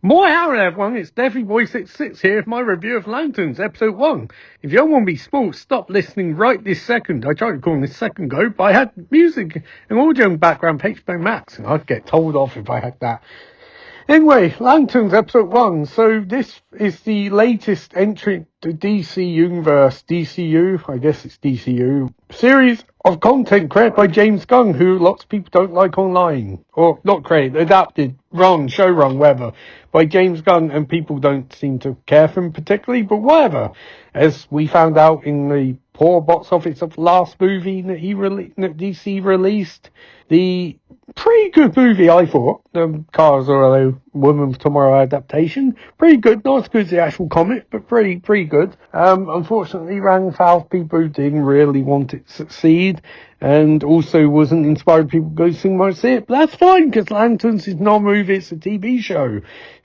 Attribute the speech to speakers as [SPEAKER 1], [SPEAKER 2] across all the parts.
[SPEAKER 1] More howling, everyone. It's DevyBoy66 here with my review of Lanterns, Episode 1. If you don't want to be spoiled, stop listening right this second. I tried recording this second go, but I had music and audio in the background page by Max, and I'd get told off if I had that. Anyway, Lanterns, Episode 1. So this is the latest entry to DC Universe, DCU, I guess it's DCU, series of content created by James Gunn, who lots of people don't like online. Or, not created, adapted, showrun, whatever, by James Gunn, and people don't seem to care for him particularly, but whatever. As we found out in the poor box office of the last movie that that DC released, the pretty good movie, I thought. Cars Are a Woman of Tomorrow adaptation. Pretty good. Not as good as the actual comic, but pretty good. Unfortunately, ran foul people who didn't really want it to succeed, and also wasn't inspired people to go see it. But that's fine, because Lanterns is not a movie, it's a TV show.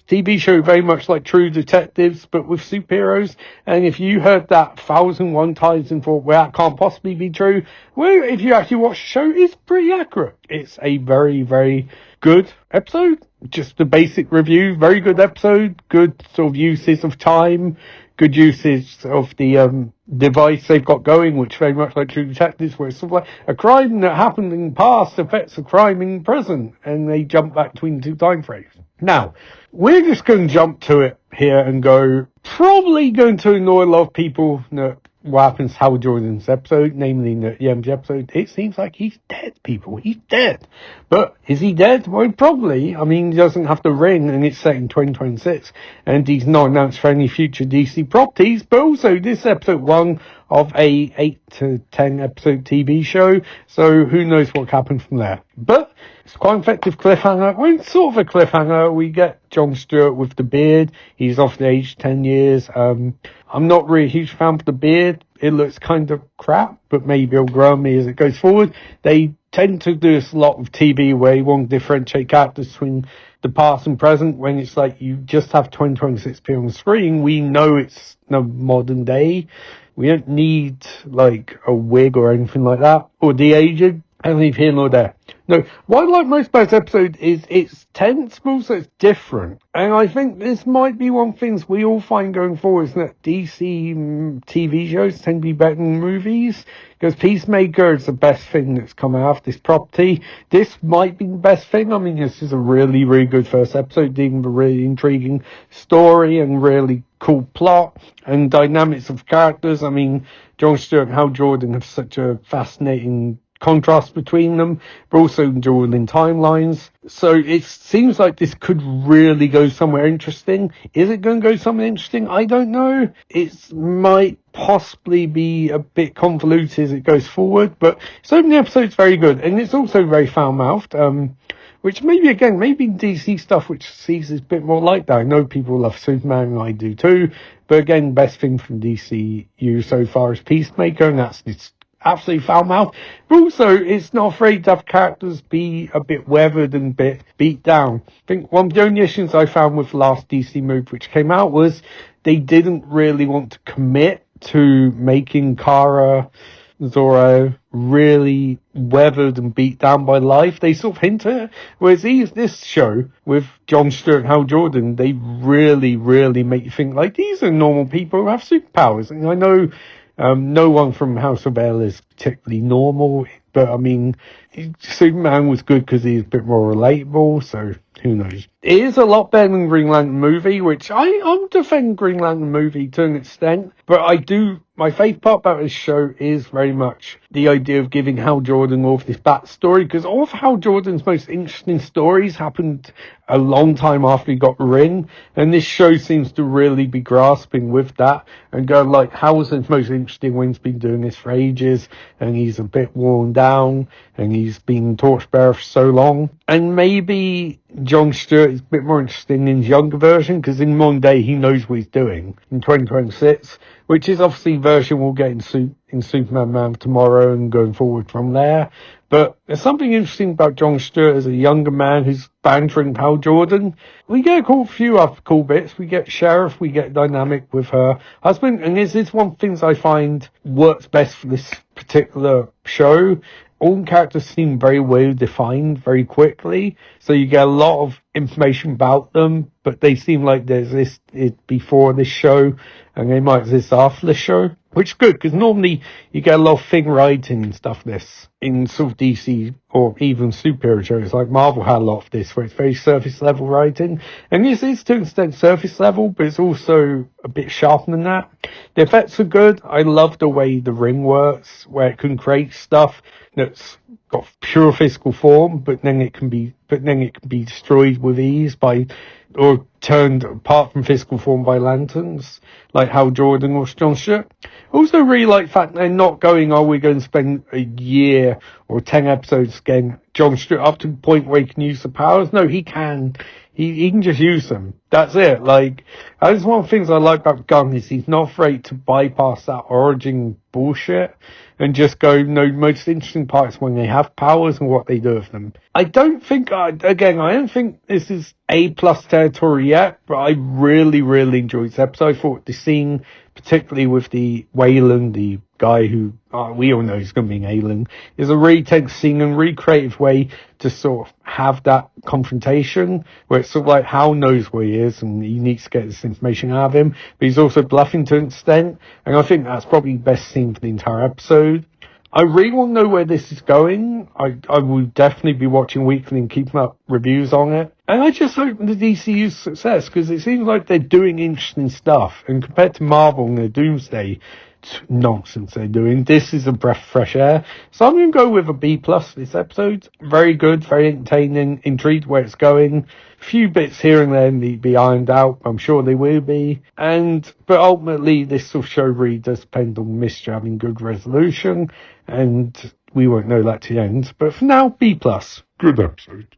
[SPEAKER 1] TV show very much like True Detectives, but with superheroes. And if you heard that 1,001 times and thought, well, that can't possibly be true, well, if you actually watch the show, it's pretty accurate. It's a very, very good episode. Just a basic review. Very good episode. Good sort of uses of time. Good usage of the device they've got going, which very much like True Detectives, where it's sort of like a crime that happened in the past affects a crime in present, and they jump back between two time frames. Now, we're just going to jump to it here and go, probably going to annoy a lot of people that what happens to Hal Jordan's episode, namely in the end episode. It seems like he's dead, people. He's dead. But is he dead? Well, probably. I mean, he doesn't have the ring, and it's set in 2026, and he's not announced for any future DC properties, but also this episode 1 of a 8 to 10 episode TV show, so who knows what happened from there. But it's quite an effective cliffhanger. Well, it's sort of a cliffhanger. We get Jon Stewart with the beard. He's off the age 10 years. I'm not really a huge fan of the beard. It looks kind of crap, but maybe it'll grow on me as it goes forward. They tend to do this a lot of TV where you want to differentiate characters between the past and present, when it's like you just have 2026p on the screen. We know it's the modern day. We don't need like a wig or anything like that, or de-aging. And leave here nor there. No, what I like most about this episode is it's tense, but also it's different. And I think this might be one of the things we all find going forward, is that DC TV shows tend to be better than movies. Because Peacemaker is the best thing that's come out of this property. This might be the best thing. I mean, this is a really, really good first episode, dealing with a really intriguing story and really cool plot and dynamics of characters. I mean, Jon Stewart and Hal Jordan have such a fascinating contrast between them, but also dueling timelines. So it seems like this could really go somewhere interesting. Is it going to go somewhere interesting? I don't know. It might possibly be a bit convoluted as it goes forward, but so many episodes very good, and it's also very foul-mouthed, which maybe DC stuff which sees is a bit more like that. I know people love Superman, and I do too, but again, best thing from DCU so far is Peacemaker, and it's absolutely foul-mouthed, but also it's not afraid to have characters be a bit weathered and a bit beat down. I think one of the only issues I found with the last DC movie which came out was they didn't really want to commit to making Kara Zor-El really weathered and beat down by life. They sort of hint at it. Whereas this show with Jon Stewart and Hal Jordan, they really, really make you think like these are normal people who have superpowers. And I know no one from House of L is particularly normal, but I mean, Superman was good because he's a bit more relatable, so who knows. It is a lot better than Green Lantern movie, which I'm defending Green Lantern movie to an extent, but my favourite part about this show is very much the idea of giving Hal Jordan all of this backstory, because all of Hal Jordan's most interesting stories happened a long time after he got the ring, and this show seems to really be grasping with that and going like, Hal's the most interesting when he's been doing this for ages, and he's a bit worn down, and he's been torchbearer for so long. And maybe Jon Stewart is a bit more interesting in his younger version, because in modern day he knows what he's doing in 2026, which is obviously version we'll get in Superman Man tomorrow and going forward from there. But there's something interesting about Jon Stewart as a younger man who's bantering Hal Jordan. We get a few other cool bits. We get Sheriff, we get dynamic with her husband, and this is one of the things I find works best for this particular show. all characters seem very well defined very quickly, so you get a lot of information about them, but they seem like they existed before this show, and they might exist after the show, which is good, because normally you get a lot of thing writing and stuff this in sort of DC or even superhero shows. Like Marvel had a lot of this, where it's very surface level writing, and this is to an extent surface level, but it's also a bit sharper than that. The effects are good. I love the way the ring works, where it can create stuff that's got pure physical form, but then it can be destroyed with ease or turned apart from physical form by lanterns, like Hal Jordan or John Stewart. Also really like the fact they're not going, we're going to spend a year or 10 episodes getting John Stewart up to the point where he can use the powers. No, he can. He can just use them. That's it. Like, that's one of the things I like about Gunn, is he's not afraid to bypass that origin bullshit and just go, no, most interesting parts when they have powers and what they do with them. I don't think this is A+ territory yet, but I really, really enjoyed this episode. I thought the scene, particularly with the Wayland, the guy who we all know is going to be an alien, is a really tense scene and really creative way to sort of have that confrontation, where it's sort of like Hal knows where he is and he needs to get this information out of him, but he's also bluffing to an extent, and I think that's probably the best scene for the entire episode. I really want to know where this is going. I will definitely be watching weekly and keeping up reviews on it. And I just hope the DCU's success, because it seems like they're doing interesting stuff. And compared to Marvel and their Doomsday nonsense they're doing, this is a breath of fresh air. So I'm going to go with a B+ this episode. Very good, very entertaining, intrigued where it's going. A few bits here and there need to be ironed out. I'm sure they will be. But ultimately, this sort of show really does depend on Mystery having good resolution, and we won't know that to the end. But for now, B+. Good episode.